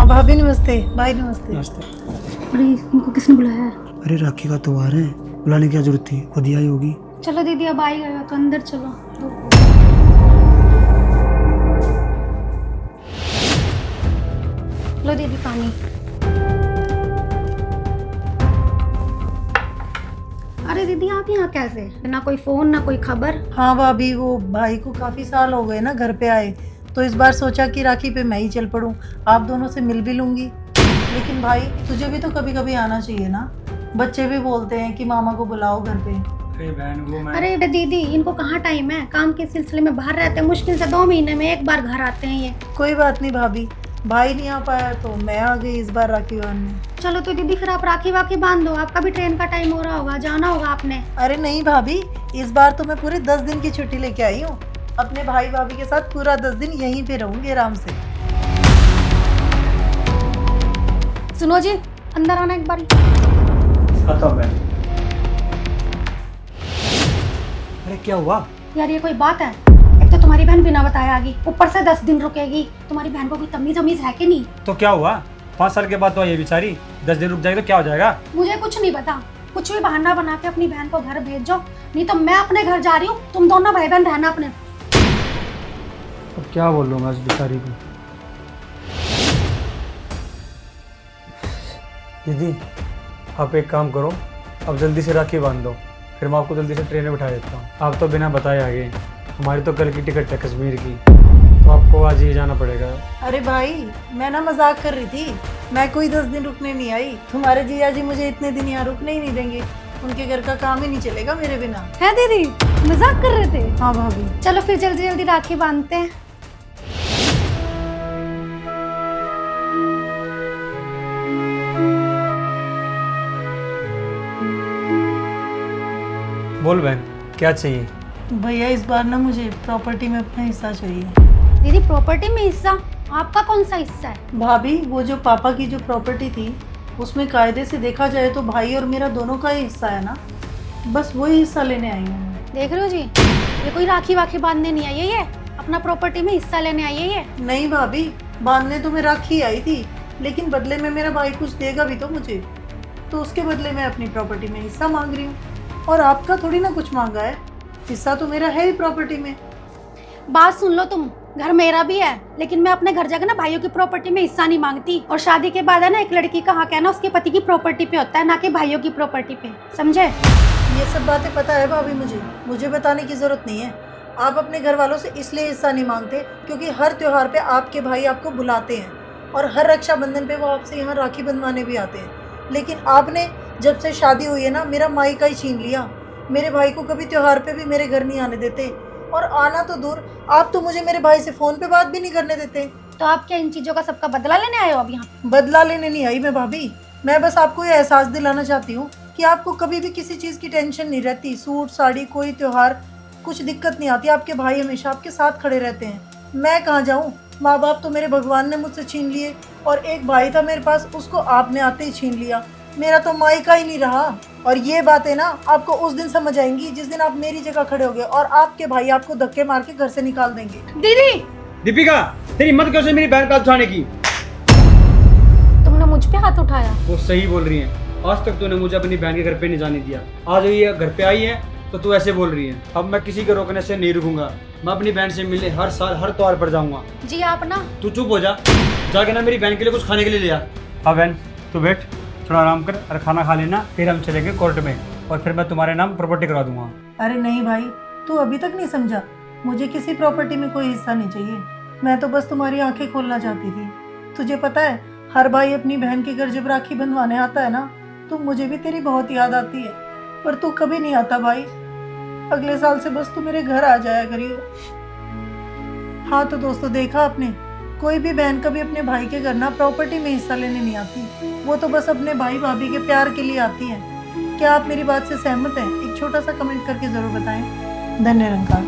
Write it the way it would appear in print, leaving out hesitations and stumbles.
भाभी नमस्ते, भाई नमस्ते। नमस्ते। अरे इनको किसने बुलाया है? अरे राखी का त्योहार है, बुलाने की क्या जरूरत थी, खुद ही आई होगी। चलो दीदी अब आ ही गए हो तो अंदर चलो। लो दीदी पानी। अरे दीदी आप यहाँ कैसे? ना कोई फोन ना कोई खबर। हाँ भाभी, वो भाई को काफी साल हो गए ना घर पे आए, तो इस बार सोचा कि राखी पे मैं ही चल पड़ूं, आप दोनों से मिल भी लूंगी। लेकिन भाई तुझे भी तो कभी कभी आना चाहिए ना, बच्चे भी बोलते हैं कि मामा को बुलाओ घर पे। अरे बहन वो मैं अरे दीदी इनको कहाँ टाइम है, काम के सिलसिले में बाहर रहते हैं, मुश्किल से 2 महीने में एक बार घर आते हैं ये। कोई बात नहीं भाभी, भाई नहीं आ पाया तो मैं आ गई इस बार राखी बांधने। चलो तो दीदी फिर आप राखी वाखी बांध दो, आपका भी ट्रेन का टाइम हो रहा होगा, जाना होगा आपने। अरे नहीं भाभी, इस बार तो मैं पूरे 10 दिन की छुट्टी लेके आई हूँ, अपने भाई भाभी के साथ पूरा 10 दिन यहीं पे रहूंगी आराम से। सुनो जी अंदर आना एक बार। आता बहन। अरे क्या हुआ? यार ये कोई बात है? एक तो तुम्हारी बहन बिना बताए आ गई, ऊपर से 10 दिन रुकेगी। तुम्हारी बहन को कोई तमीज है कि नहीं? तो क्या हुआ, 5 साल के बाद तो ये बेचारी 10 दिन रुक जाएगी तो क्या हो जाएगा? मुझे कुछ नहीं पता, कुछ भी बहाना बना के अपनी बहन को घर भेज जाओ, नहीं तो मैं अपने घर जा रही हूँ, तुम दोनों भाई बहन रहना अपने। अब क्या बोल लूँ मैं उस बेचारी को। दीदी आप एक काम करो, अब जल्दी से राखी बांध दो, फिर मैं आपको जल्दी से ट्रेन में बिठा देता हूँ। आप तो बिना बताए आ गए, हमारी तो कल की टिकट है कश्मीर की, तो आपको आज ही जाना पड़ेगा। अरे भाई मैं ना मजाक कर रही थी, मैं कोई 10 दिन रुकने नहीं आई, तुम्हारे जीजा जी मुझे इतने दिन यहाँ रुकने ही नहीं देंगे, उनके घर का काम ही नहीं चलेगा मेरे बिना। है दीदी मजाक कर रहे थे? हाँ भाभी। चलो फिर जल्दी जल्दी राखी बांधते हैं। बोल बहन क्या चाहिए? भैया इस बार ना मुझे प्रॉपर्टी में अपना हिस्सा चाहिए। दीदी प्रॉपर्टी में हिस्सा? आपका कौन सा हिस्सा है? भाभी वो जो पापा की जो प्रॉपर्टी थी उसमें कायदे से देखा जाए तो भाई और मेरा दोनों का ही हिस्सा है ना, बस वही हिस्सा लेने आई हूँ मैं। देख रहे हो जी, ये कोई राखी वाखी बांधने नहीं आई है, ये अपना प्रॉपर्टी में हिस्सा लेने आई है ये। नहीं भाभी, बांधने तो मैं राखी आई थी, लेकिन बदले में मेरा भाई कुछ देगा भी तो मुझे, तो उसके बदले मैं अपनी प्रॉपर्टी में हिस्सा मांग रही हूँ, और आपका थोड़ी ना कुछ मांगा है, हिस्सा तो मेरा है ही प्रॉपर्टी में। बात सुन लो तुम, घर मेरा भी है, लेकिन मैं अपने घर जाकर ना भाइयों की प्रॉपर्टी में हिस्सा नहीं मांगती, और शादी के बाद है ना एक लड़की का हक है ना उसके पति की प्रॉपर्टी पे होता है, ना कि भाइयों की प्रॉपर्टी पे, समझे? ये सब बातें पता है भाभी, मुझे बताने की जरूरत नहीं है। आप अपने घर वालों से इसलिए हिस्सा नहीं मांगते क्योंकि हर त्योहार पे आपके भाई आपको बुलाते हैं, और हर रक्षाबंधन पे वो आपसे यहाँ राखी बंधवाने भी आते हैं, लेकिन आपने जब से शादी हुई है ना मेरा मायका ही छीन लिया। मेरे भाई को कभी त्योहार पे भी मेरे घर नहीं आने देते, और आना तो दूर, आप तो मुझे मेरे भाई से फ़ोन पे बात भी नहीं करने देते। तो आप क्या इन चीजों का सबका बदला लेने आए हो अब यहाँ? बदला लेने नहीं आई मैं भाभी, मैं बस आपको ये एहसास दिलाना चाहती हूँ कि आपको कभी भी किसी चीज़ की टेंशन नहीं रहती, सूट साड़ी कोई त्योहार कुछ दिक्कत नहीं आती, आपके भाई हमेशा आपके साथ खड़े रहते हैं। मैं कहाँ जाऊँ, माँ बाप तो मेरे भगवान ने मुझसे छीन लिए, और एक भाई था मेरे पास उसको आपने आते ही छीन लिया, मेरा तो मायका ही नहीं रहा। और ये बातें ना आपको उस दिन समझ आएंगी जिस दिन आप मेरी जगह खड़े होगे और आपके भाई आपको धक्के मार के घर से निकाल देंगे। दीदी दीपिका तेरी हिम्मत कैसे मेरी बहन का हाथ उठाने की? तुमने मुझ पे हाथ उठाया? वो सही बोल रही है, आज तक तूने मुझे अपनी बहन के घर पे नहीं जाने दिया, आज ये घर पे आई है तो तू ऐसे बोल रही है। अब मैं किसी के रोकने से नहीं रुकूंगा, मैं अपनी बहन से मिलने हर साल हर त्योहार पर जाऊंगा। जी आप ना तू चुप हो जा, जाके ना मेरी बहन के लिए कुछ खाने के लिए ले आ। हाँ बहन तू बैठ, थोड़ा आराम कर और खाना खा लेना, फिर हम चलेंगे कोर्ट में, और फिर मैं तुम्हारे नाम प्रॉपर्टी करा दूंगा। अरे नहीं भाई, तू अभी तक नहीं समझा, मुझे किसी प्रॉपर्टी में कोई हिस्सा नहीं चाहिए, मैं तो बस तुम्हारी आंखें खोलना चाहती थी। तुझे पता है हर भाई अपनी बहन के घर जब राखी बंधवाने आता है ना, तो मुझे भी तेरी बहुत याद आती है, पर तू कभी नहीं आता भाई। अगले साल से बस तू मेरे घर आ जाया करियो। हाँ तो दोस्तों देखा आपने, कोई भी बहन कभी अपने भाई के घर ना प्रॉपर्टी में हिस्सा लेने नहीं आती, वो तो बस अपने भाई भाभी के प्यार के लिए आती है। क्या आप मेरी बात से सहमत हैं? एक छोटा सा कमेंट करके जरूर बताएं। धन्य निरंकार।